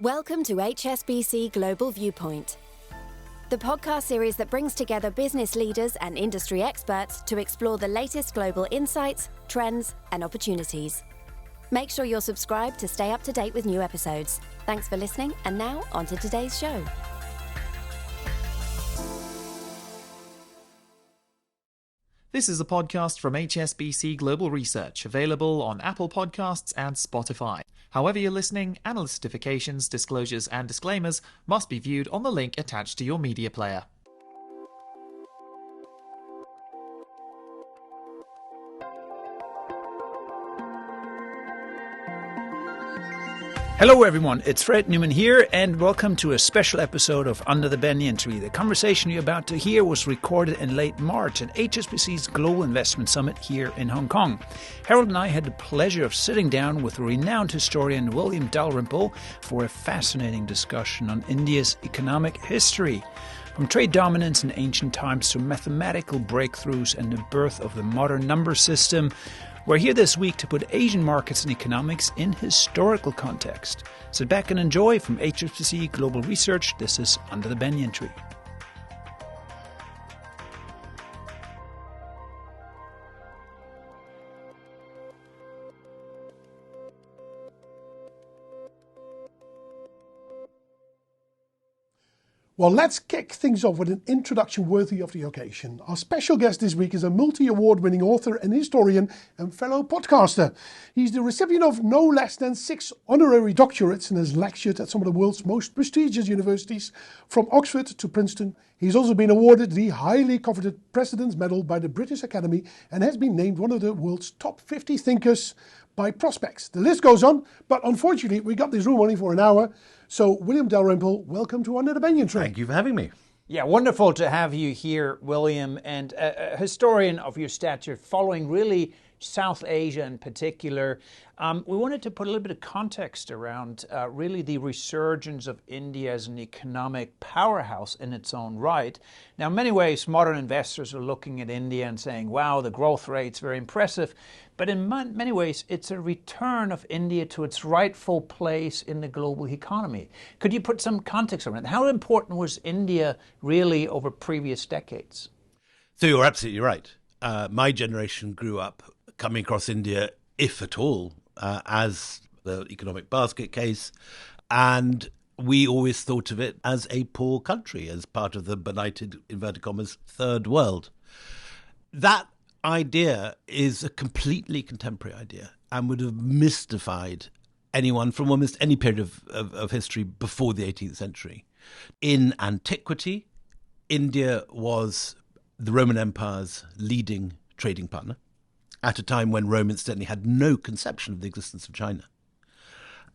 Welcome to HSBC Global Viewpoint, the podcast series that brings together business leaders and industry experts to explore the latest global insights, trends, and opportunities. Make sure you're subscribed to stay up to date with new episodes. Thanks for listening, and now on to today's show. This is a podcast from HSBC Global Research, available on Apple Podcasts and Spotify. However you're listening, analyst certifications, disclosures, and disclaimers must be viewed on the link attached to your media player. Hello everyone, it's Fred Newman here and welcome to a special episode of Under the Banyan Tree. The conversation you're about to hear was recorded in late March at HSBC's Global Investment Summit here in Hong Kong. Herald and I had the pleasure of sitting down with renowned historian William Dalrymple for a fascinating discussion on India's economic history. From trade dominance in ancient times to mathematical breakthroughs and the birth of the modern number system, we're here this week to put Asian markets and economics in historical context. Sit back and enjoy from HSBC Global Research. This is Under the Banyan Tree. Well, let's kick things off with an introduction worthy of the occasion. Our special guest this week is a multi-award-winning author and historian and fellow podcaster. He's the recipient of no less than 6 honorary doctorates and has lectured at some of the world's most prestigious universities, from Oxford to Princeton. He's also been awarded the highly coveted President's Medal by the British Academy and has been named one of the world's top 50 thinkers by Prospects. The list goes on, but unfortunately we got this room only for an hour. So, William Dalrymple, welcome to Under the Banyan Tree. Thank you for having me. Yeah, wonderful to have you here, William, and a historian of your stature, following really South Asia in particular. We wanted to put a little bit of context around really the resurgence of India as an economic powerhouse in its own right. Now, in many ways, modern investors are looking at India and saying, wow, the growth rate's very impressive. But in many ways, it's a return of India to its rightful place in the global economy. Could you put some context around it? How important was India really over previous decades? So you're absolutely right. My generation grew up coming across India, if at all, as the economic basket case. And we always thought of it as a poor country, as part of the benighted, inverted commas, third world. That idea is a completely contemporary idea and would have mystified anyone from almost any period of history before the 18th century. In antiquity, India was the Roman Empire's leading trading partner at a time when Rome incidentally had no conception of the existence of China.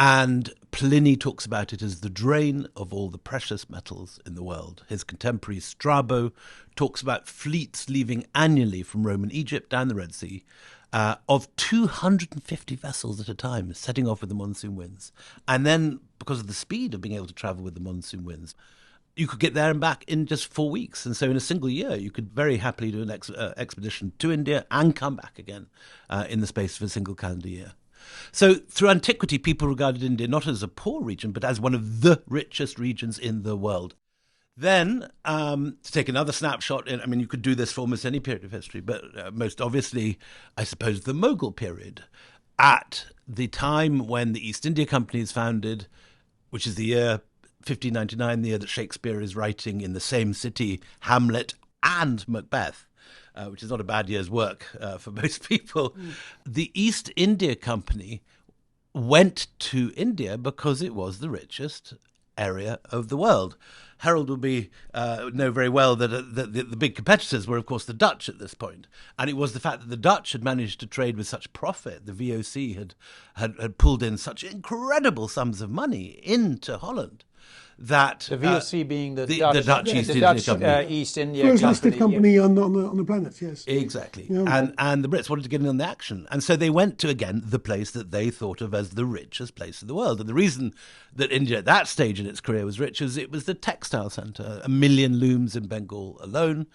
And Pliny talks about it as the drain of all the precious metals in the world. His contemporary Strabo talks about fleets leaving annually from Roman Egypt down the Red Sea of 250 vessels at a time, setting off with the monsoon winds. And then, because of the speed of being able to travel with the monsoon winds, you could get there and back in just 4 weeks. And so in a single year, you could very happily do an expedition to India and come back again in the space of a single calendar year. So through antiquity, people regarded India not as a poor region, but as one of the richest regions in the world. Then, to take another snapshot, you could do this for almost any period of history, but most obviously, I suppose, the Mughal period. At the time when the East India Company is founded, which is the year 1599, the year that Shakespeare is writing in the same city, Hamlet and Macbeth, which is not a bad year's work for most people. The East India Company went to India because it was the richest area of the world. Herald will know very well that the big competitors were, of course, the Dutch at this point. And it was the fact that the Dutch had managed to trade with such profit. The VOC had pulled in such incredible sums of money into Holland that the VOC being the Dutch East India Company, East India First Company, listed company on the planet, yes. Exactly. Yeah. And the Brits wanted to get in on the action. And so they went to, again, the place that they thought of as the richest place in the world. And the reason that India at that stage in its career was rich is it was the textile centre, 1 million looms in Bengal alone.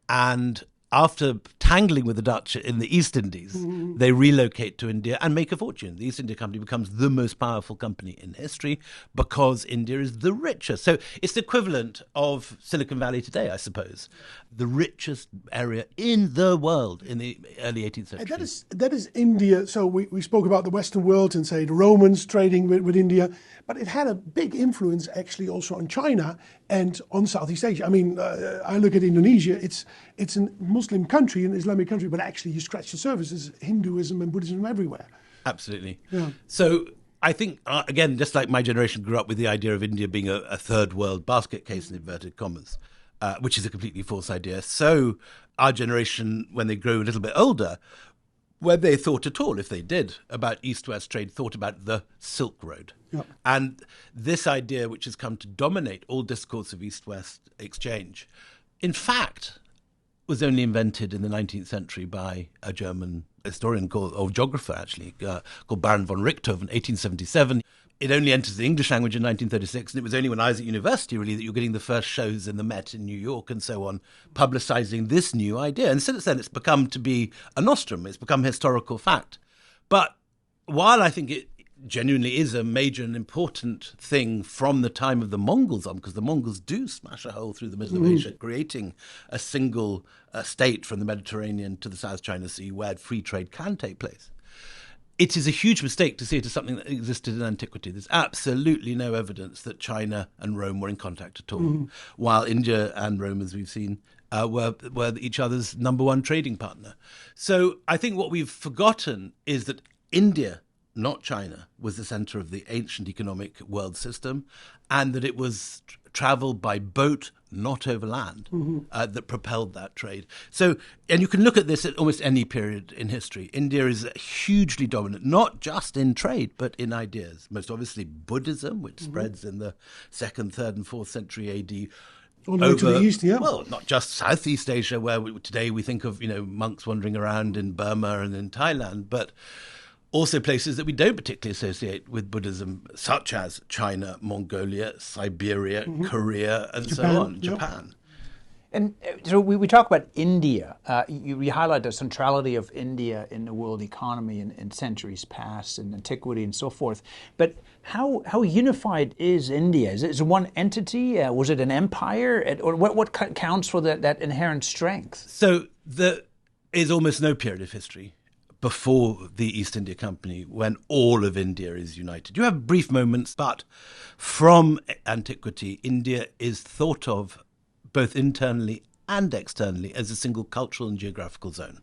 And after tangling with the Dutch in the East Indies, they relocate to India and make a fortune. The East India Company becomes the most powerful company in history because India is the richest. So it's the equivalent of Silicon Valley today, I suppose. The richest area in the world in the early 18th century. And that is India. So we spoke about the Western world and, say, the Romans trading with India. But it had a big influence actually also on China and on Southeast Asia. I mean, I look at Indonesia. It's a Muslim country, an Islamic country, but actually you scratch the surface. There's Hinduism and Buddhism everywhere. Absolutely. Yeah. So I think, again, just like my generation grew up with the idea of India being a third world basket case in inverted commas, which is a completely false idea. So our generation, when they grow a little bit older, when they thought at all, if they did, about East-West trade, thought about the Silk Road. Yep. And this idea, which has come to dominate all discourse of East-West exchange, in fact, was only invented in the 19th century by a German historian or geographer, actually, called Baron von Richthofen in 1877. It only enters the English language in 1936, and it was only when I was at university, really, that you're getting the first shows in the Met in New York and so on, publicising this new idea. And since then, it's become to be a nostrum. It's become historical fact. But while I think it genuinely is a major and important thing from the time of the Mongols on, because the Mongols do smash a hole through the middle of Asia, creating a single state from the Mediterranean to the South China Sea where free trade can take place. It is a huge mistake to see it as something that existed in antiquity. There's absolutely no evidence that China and Rome were in contact at all, while India and Rome, as we've seen, were each other's number one trading partner. So I think what we've forgotten is that India, not China, was the center of the ancient economic world system, and that it was traveled by boat, not over land, that propelled that trade. So, and you can look at this at almost any period in history. India is hugely dominant, not just in trade, but in ideas. Most obviously Buddhism, which spreads in the 2nd, 3rd and 4th century AD. All the way to the east, yeah. Well, not just Southeast Asia, where today we think of, monks wandering around in Burma and in Thailand, but also places that we don't particularly associate with Buddhism, such as China, Mongolia, Siberia, Korea, and Japan, so on, yep. Japan. And so we talk about India. You highlight the centrality of India in the world economy in centuries past, in antiquity and so forth. But how unified is India? Is it one entity? Was it an empire? Or what counts for that inherent strength? So there is almost no period of history before the East India Company when all of India is united. You have brief moments, but from antiquity, India is thought of both internally and externally as a single cultural and geographical zone.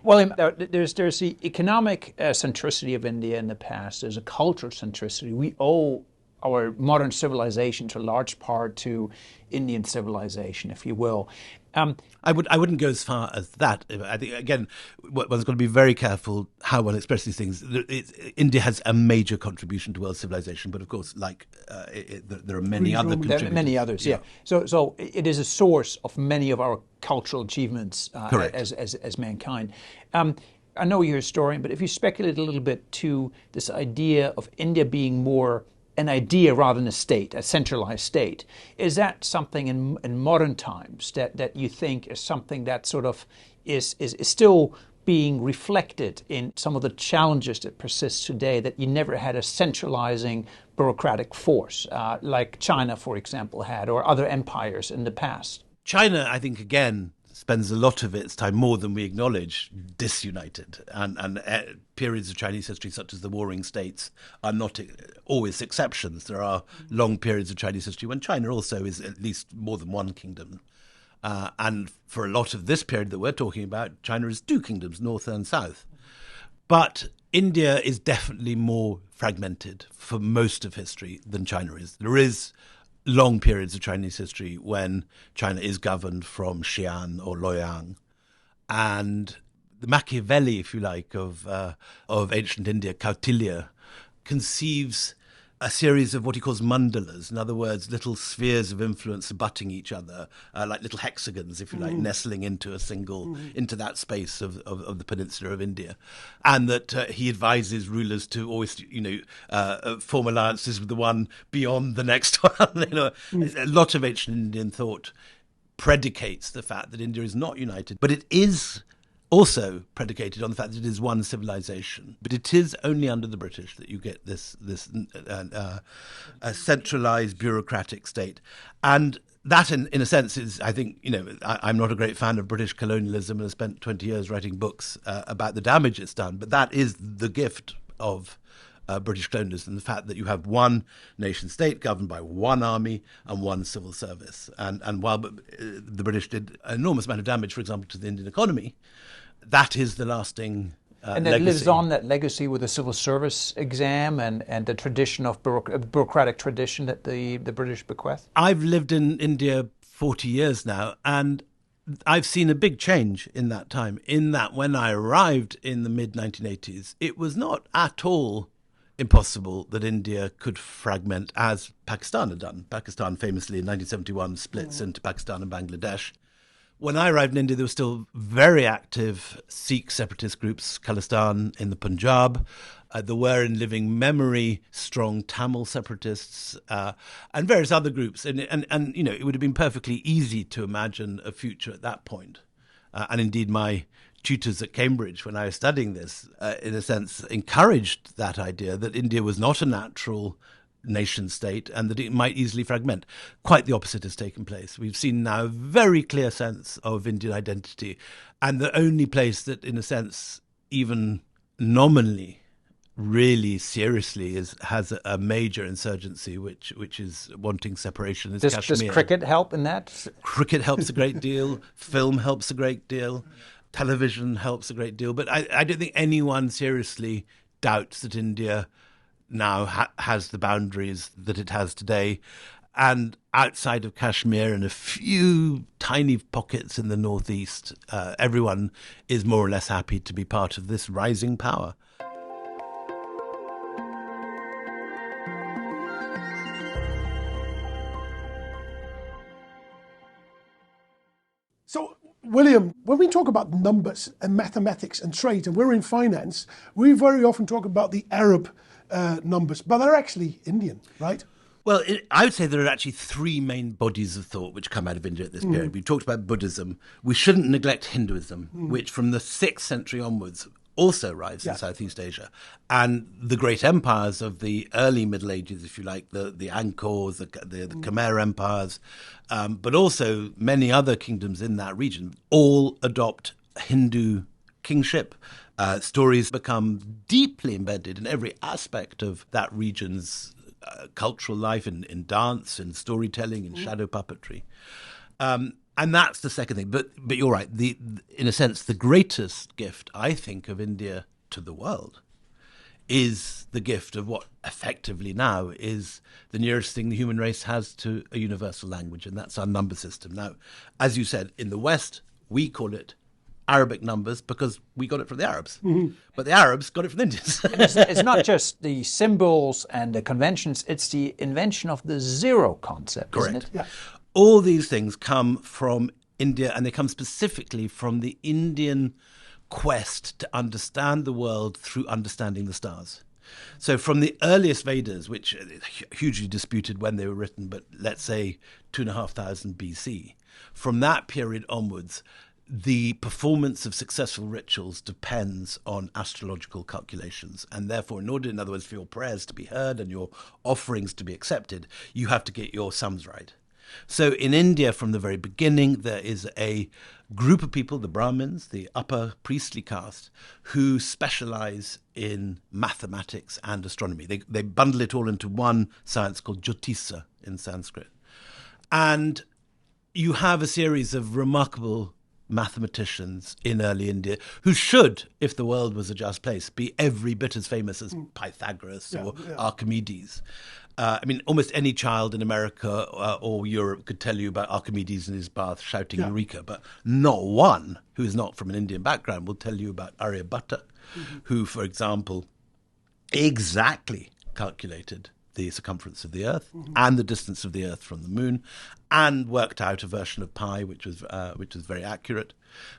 William, there's the economic centricity of India in the past. There's a cultural centricity. We owe our modern civilization to a large part to Indian civilization, if you will. I wouldn't go as far as that. I think, again, one's got to be very careful how one expresses these things. India has a major contribution to world civilization, but of course, there are many other contributors. There are many others, yeah. So it is a source of many of our cultural achievements as mankind. I know you're a historian, but if you speculate a little bit to this idea of India being more an idea rather than a state, a centralized state, is that something in modern times that you think is something that sort of is still being reflected in some of the challenges that persist today, that you never had a centralizing bureaucratic force like China, for example, had, or other empires in the past? China, I think, again, spends a lot of its time, more than we acknowledge, disunited. And periods of Chinese history, such as the Warring States, are not always exceptions. There are long periods of Chinese history when China also is at least more than one kingdom. And for a lot of this period that we're talking about, China is two kingdoms, north and south. But India is definitely more fragmented for most of history than China is. There is long periods of Chinese history when China is governed from Xi'an or Luoyang. And the Machiavelli, if you like, of ancient India, Kautilya, conceives a series of what he calls mandalas, in other words, little spheres of influence abutting each other, like little hexagons, if you like, nestling into a single, into that space of the peninsula of India. And that he advises rulers to always, form alliances with the one beyond the next one. A lot of ancient Indian thought predicates the fact that India is not united, but it is also predicated on the fact that it is one civilization. But it is only under the British that you get this centralized bureaucratic state. And that, in a sense, is, I think, I'm not a great fan of British colonialism and have spent 20 years writing books about the damage it's done. But that is the gift of British colonialism, the fact that you have one nation state governed by one army and one civil service. And while the British did an enormous amount of damage, for example, to the Indian economy, that is the lasting and it lives on, that legacy, with the civil service exam and the tradition of bureaucratic tradition that the British bequeath. I've lived in India 40 years now, and I've seen a big change in that time, in that when I arrived in the mid-1980s, it was not at all impossible that India could fragment as Pakistan had done. Pakistan famously in 1971 splits into Pakistan and Bangladesh. When I arrived in India, there were still very active Sikh separatist groups, Khalistan in the Punjab. There were, in living memory, strong Tamil separatists and various other groups. And it would have been perfectly easy to imagine a future at that point. And indeed, my tutors at Cambridge, when I was studying this, in a sense, encouraged that idea that India was not a natural nation state and that it might easily fragment. Quite the opposite has taken place. We've seen now a very clear sense of Indian identity, and the only place that, in a sense, even nominally, really seriously has a major insurgency which is wanting separation is Kashmir. Does cricket help in that? Cricket helps a great deal. Film helps a great deal. Television helps a great deal. But I don't think anyone seriously doubts that India now has the boundaries that it has today. And outside of Kashmir and a few tiny pockets in the northeast, everyone is more or less happy to be part of this rising power. So, William, when we talk about numbers and mathematics and trade, and we're in finance, we very often talk about the Arab numbers, but they're actually Indian, right? Well, I would say there are actually three main bodies of thought which come out of India at this period. We've talked about Buddhism. We shouldn't neglect Hinduism, which from the 6th century onwards also rise in Southeast Asia. And the great empires of the early Middle Ages, if you like, the Angkors, the Khmer empires, but also many other kingdoms in that region, all adopt Hindu kingship. Stories become deeply embedded in every aspect of that region's cultural life, in dance, in storytelling, in shadow puppetry. And that's the second thing. But you're right. In a sense, the greatest gift, I think, of India to the world is the gift of what effectively now is the nearest thing the human race has to a universal language, and that's our number system. Now, as you said, in the West, we call it Arabic numbers because we got it from the Arabs. But the Arabs got it from the Indians. It's not just the symbols and the conventions, it's the invention of the zero concept, Correct. isn't it? Yeah. All these things come from India, and they come specifically from the Indian quest to understand the world through understanding the stars. So from the earliest Vedas, which is hugely disputed when they were written, but let's say 2,500 BC, from that period onwards, the performance of successful rituals depends on astrological calculations. And therefore, in other words, for your prayers to be heard and your offerings to be accepted, you have to get your sums right. So in India, from the very beginning, there is a group of people, the Brahmins, the upper priestly caste, who specialize in mathematics and astronomy. They bundle it all into one science called Jyotisa in Sanskrit. And you have a series of remarkable mathematicians in early India who should, if the world was a just place, be every bit as famous as Pythagoras or Archimedes. Almost any child in America or Europe could tell you about Archimedes in his bath shouting Eureka, but not one who is not from an Indian background will tell you about Aryabhatta, who, for example, exactly calculated the circumference of the Earth and the distance of the Earth from the Moon, and worked out a version of pi which was very accurate.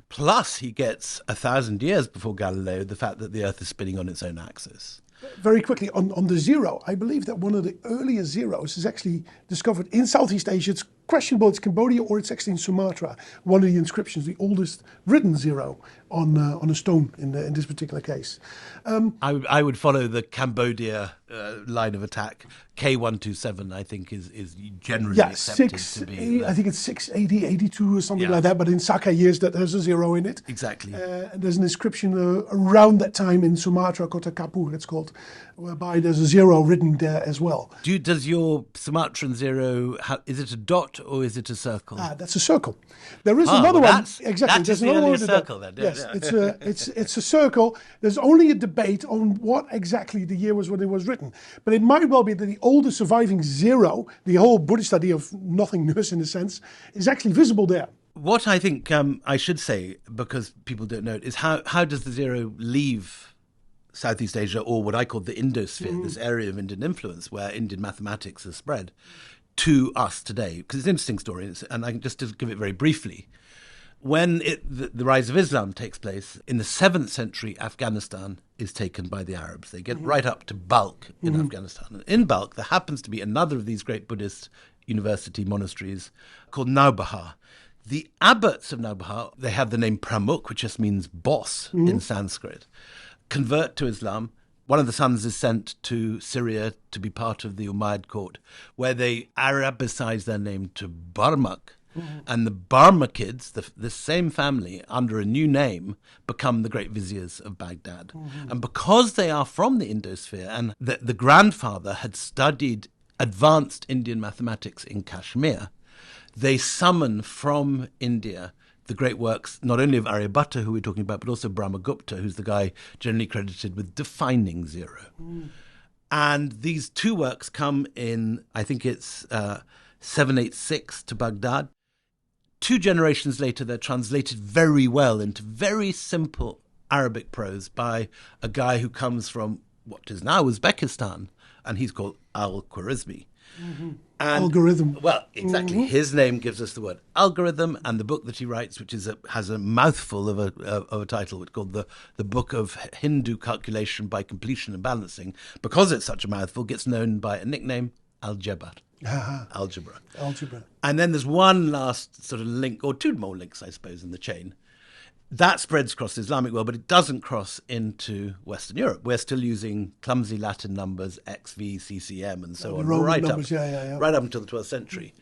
Plus, he gets 1,000 years before Galileo the fact that the Earth is spinning on its own axis. Very quickly, on the zero, I believe that one of the earliest zeros is actually discovered in Southeast Asia. It's questionable it's Cambodia or it's actually in Sumatra. One of the inscriptions, the oldest written 0 on a stone in this particular case. I would follow the Cambodia line of attack. K127, I think, is generally accepted to be. I think it's 680, 82 or something Yeah. like that. But in Saka years, that there's a 0 in it. Exactly. And there's an inscription around that time in Sumatra, Kota Kapur, it's called, whereby there's a 0 written there as well. Does your Sumatran 0, is it a dot or is it a circle? That's a circle. There is another one. Exactly. That There's is the another earliest one. circle then. Yes, Yeah. it's a circle. There's only a debate on what exactly the year was when it was written. But it might well be that the oldest surviving 0, the whole Buddhist idea of nothingness in a sense, is actually visible there. What I think I should say, because people don't know it, is how does the 0 leave Southeast Asia, or what I call the Indosphere, this area of Indian influence where Indian mathematics has spread, to us today? Because it's an interesting story, and I can just to give it very briefly. When the rise of Islam takes place, in the 7th century, Afghanistan is taken by the Arabs. They get right up to Balkh in Afghanistan. And in Balkh, there happens to be another of these great Buddhist university monasteries called Naubahar. The abbots of Naubahar, they have the name Pramukh, which just means boss in Sanskrit, convert to Islam. One of the sons is sent to Syria to be part of the Umayyad court, where they Arabicize their name to Barmak. And the Barmakids, the same family, under a new name, become the great viziers of Baghdad. And because they are from the Indosphere, and the grandfather had studied advanced Indian mathematics in Kashmir, they summon from India the great works, not only of Aryabhatta, who we're talking about, but also Brahmagupta, who's the guy generally credited with defining 0. And these two works come in, I think it's 786 to Baghdad. 2 generations later, they're translated very well into very simple Arabic prose by a guy who comes from what is now Uzbekistan, and he's called Al-Khwarizmi. Algorithm. Well, exactly. His name gives us the word algorithm, and the book that he writes, which has a mouthful of a title, it's called the Book of Hindu Calculation by Completion and Balancing, because it's such a mouthful, gets known by a nickname, Algebra. Algebra. And then there's one last sort of link, or 2 more links, I suppose, in the chain. That spreads across the Islamic world, but it doesn't cross into Western Europe. We're still using clumsy Latin numbers, XV, CCM, and so on, right up until the 12th century.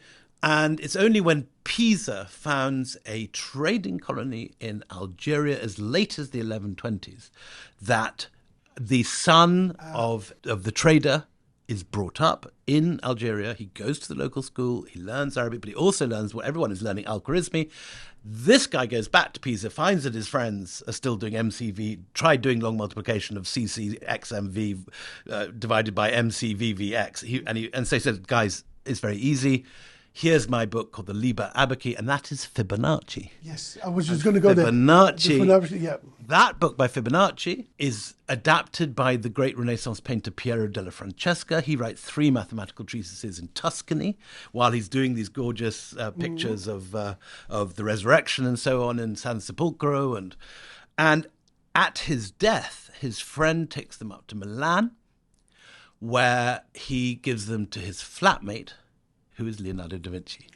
And it's only when Pisa founds a trading colony in Algeria as late as the 1120s that the son of the trader is brought up in Algeria. He goes to the local school, he learns Arabic, but he also learns what everyone is learning, Al-Khwarizmi. This guy goes back to Pisa, finds that his friends are still doing MCV, tried doing long multiplication of CCXMV divided by MCVVX. And so he said, guys, it's very easy. Here's my book called The Liber Abaci, and that is Fibonacci. Yes, I was just going to go there. Fibonacci. Yeah. That book by Fibonacci is adapted by the great Renaissance painter Piero della Francesca. He writes 3 mathematical treatises in Tuscany while he's doing these gorgeous pictures of the resurrection and so on in San Sepolcro. And at his death, his friend takes them up to Milan, where he gives them to his flatmate, who is Leonardo da Vinci.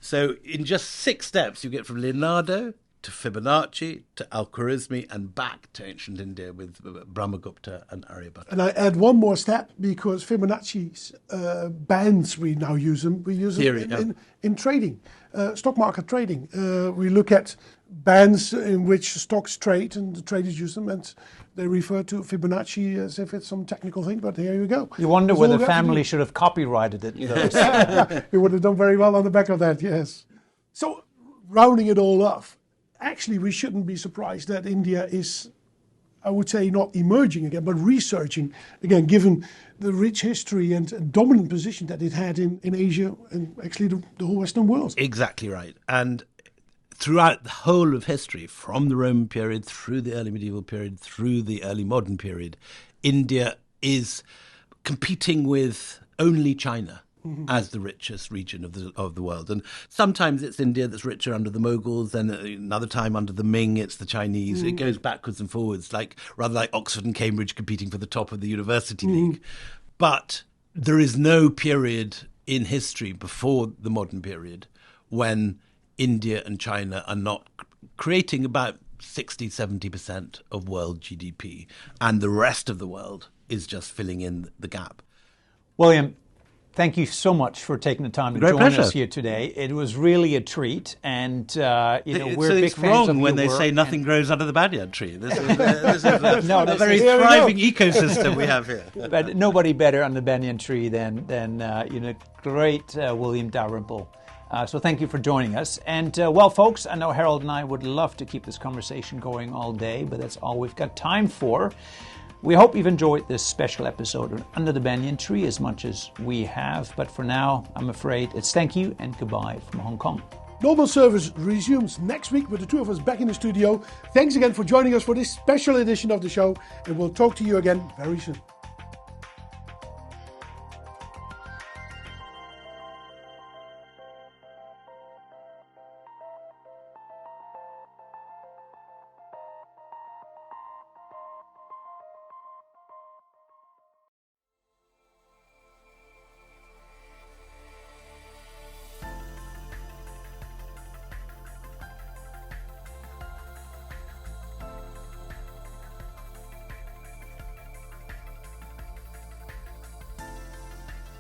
So in just 6 steps, you get from Leonardo to Fibonacci to Al-Khwarizmi and back to ancient India with Brahmagupta and Aryabhatta. And I add one more step, because Fibonacci's bands, we now use them. We use them in trading, stock market trading. We look at bands in which stocks trade, and the traders use them, and they refer to Fibonacci as if it's some technical thing, but here you go. You wonder whether the family should have copyrighted it. We would have done very well on the back of that, yes. So, rounding it all off, actually we shouldn't be surprised that India is, I would say, not emerging again, but researching, again, given the rich history and dominant position that it had in Asia and actually the whole Western world. Exactly right. And throughout the whole of history, from the Roman period through the early medieval period, through the early modern period, India is competing with only China as the richest region of the world. And sometimes it's India that's richer under the Mughals, then another time under the Ming it's the Chinese. It goes backwards and forwards, rather like Oxford and Cambridge competing for the top of the university league. But there is no period in history before the modern period when India and China are not creating about 60-70% of world GDP, and the rest of the world is just filling in the gap. William, thank you so much for taking the time to Great join pleasure. us here today. It was really a treat, and we're So big it's fans of wrong when your they work, say and- nothing grows out of the banyan tree. This is a, No, a this very is- thriving ecosystem we have here. But nobody better on the Banyan Tree than great William Dalrymple. So thank you for joining us. And well, folks, I know Herald and I would love to keep this conversation going all day, but that's all we've got time for. We hope you've enjoyed this special episode of Under the Banyan Tree as much as we have. But for now, I'm afraid it's thank you and goodbye from Hong Kong. Normal service resumes next week with the two of us back in the studio. Thanks again for joining us for this special edition of the show, and we'll talk to you again very soon.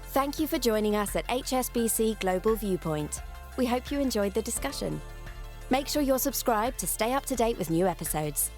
Thank you for joining us at HSBC Global Viewpoint. We hope you enjoyed the discussion. Make sure you're subscribed to stay up to date with new episodes.